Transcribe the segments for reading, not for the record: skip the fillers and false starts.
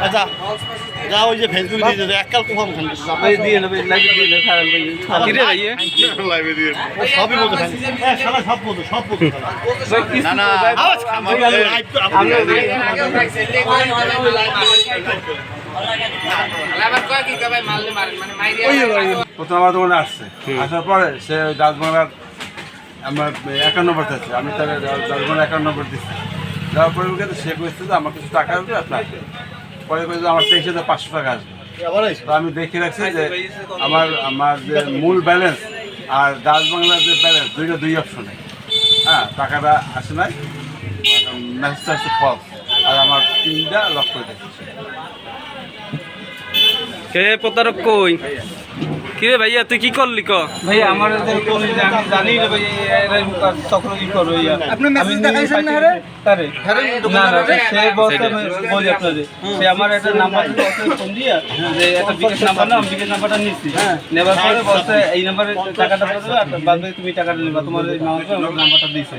আচ্ছা যা ওই যে ফেসবুক দিয়ে এককাল কম খান দিয়ে নেবে লাইভ দিয়ে না খারাপ ভাই কি রে ভাই লাইভে দিয়ে সবই বলতে খান শালা সব বলতো না না আমার লাইভ তো আপনি প্রথম আমার দোকানে আসছে আসার পরে সে দাসবাংলার আমার 51 নম্বর আছে আমি তাহলে দাসবাংলা 51 নম্বর দিচ্ছি দেওয়ার পরে সে বলছে যে আমার কিছু টাকা আসবে আপনার পরে বলছে আমার 23,500 টাকা আসবে তো আমি দেখে রাখছি যে আমার যে মূল ব্যালেন্স আর দাসবাংলার যে ব্যালেন্স দুই অপশনে হ্যাঁ টাকাটা আসে নাই মেসেজটা আসছে ফলস আর আমার পিনটা লক করে দিয়েছে কে প্রতারক কই কি রে ভাইয়া তুই কি করলি ক ভাই আমার আমি জানি রে ভাই তখন কি করব ভাইয়া আপনি মেসেজ দেখাইছেন না রে তারে না না সে বলতে বলি আপনাদের সে আমার একটা নাম্বার ফোন দিয়া যে একটা বিকাশ নাম্বার না বিকাশ নাম্বারটা নিছি নেবার পরে বলছে এই নাম্বারে টাকাটা পাঠাবে আর বাদে তুমি টাকাটা নিবা তোমার এই নাম্বারটা দিছে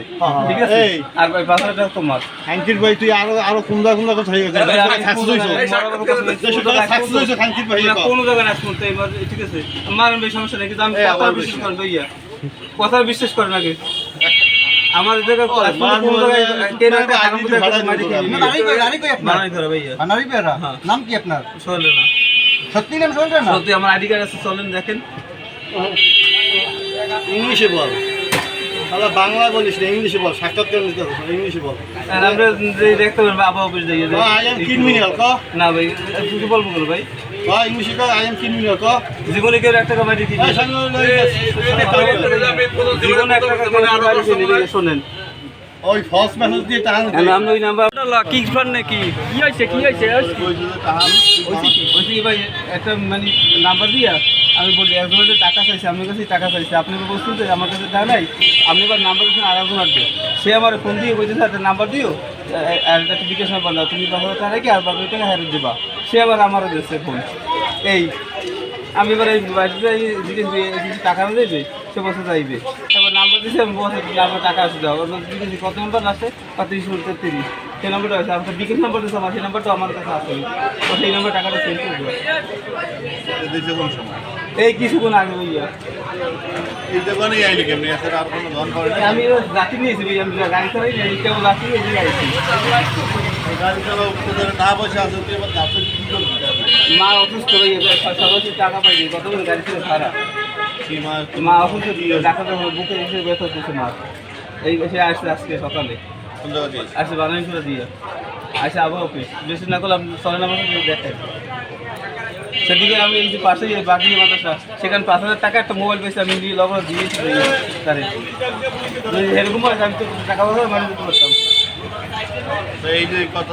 ঠিক আছে আর ভাই 500 টাকা তোমার খানকির ভাই তুই আরো কুমদা কথা হয়ে গেছে খানকির ভাই কোন জায়গায় না শুনতে এবার ঠিক আছে আমার সমস্যা নেই কিন্তু আমি কথা বিশ্বাস করেন ভাইয়া কথা বিশ্বাস করেন আগে আমার জায়গা নাম কি আপনার চলে না সত্যি নাম চলছে না সত্যি আমার আইডি কার্ড আছে চলেন দেখেন ইংলিশে বল তাহলে বাংলা বলিস না ইংলিশে বল সাক্ষাৎকার নিতে হবে ইংলিশে বল আমরা দেখতে পারবো আবহাওয়া অফিস যাই আই এম ক্রিমিনাল ক না ভাই তুই বলবো বল ভাই ইংলিশে ক আই এম ক্রিমিনাল ক জীবনে কেউ একটা কমেডি দিবি জীবনে একটা কমেডি দিবি শুনেন ওই ফলস মেসেজ দিয়ে টাকা আমি ওই নাম্বারটা কি ফান নাকি কি হইছে ওই ভাই একটা মানে নাম্বার দিয়া আমি বলি একজনের টাকা চাইছে আমার কাছে টাকা চাইছে আপনি বলছেন যে আমার কাছে টাকা নাই আপনি এবার নাম্বার দিচ্ছেন আর একজন আসবে সে আমার ফোন দিয়ে বলতেছে একটা নাম্বার দিও আর একটা বিকাশ নাম্বার দাও তুমি 5,000 টাকা রেখে আর বাকি টাকা হারিয়ে দেবা সে আবার আমারও দিচ্ছে ফোন এই আমি এবার এই বাড়িতে জিজ্ঞেস টাকা না দেবে সে বসে যাইবে তারপর নাম্বার দিয়েছে আমি বসে নাম্বার টাকা আসে দাও জিজ্ঞেস কত নাম্বার আসে 35 সেই নাম্বারটা আছে আমার বিকেল নাম্বার দিয়েছে আমার সেই নাম্বারটা আমার কাছে আসে তো সেই নাম্বার টাকাটা সেন্ড করে দেবো এই কিছুক্ষণ আগে ভাইয়া আমি রাতে নিয়েছি ভাই আমি গাড়ি চালাই কেবল রাতে নিয়েছি মা অসুস্থ হয়ে সবাই টাকা পাইনি কতক্ষণ গাড়ি ছিল ভাড়া মা অসুস্থ ডাক্তার বুকে এসে ব্যথা করছে মা এই এসে আসছে আজকে সকালে আসছে বানাইছিল দিয়ে আসে আবহাওয়া অফিস বেশি না করলাম চলে না দেখেন সেদিকে আমি এই যে পাশে বাকি মাদ্রাসা সেখানে 5,000 টাকা একটা মোবাইল পেয়েছি আমি দিয়ে লগর দিয়েছি তারে এরকম আমি তো টাকা পয়সা মানে দিতে পারতাম এই যে কথা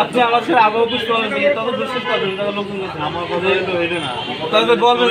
আপনি আমার সাথে আবহাওয়া অফিস করেন তত বিশ্বাস করবেন লোকজন আমার কথা এটা না তবে বলবেন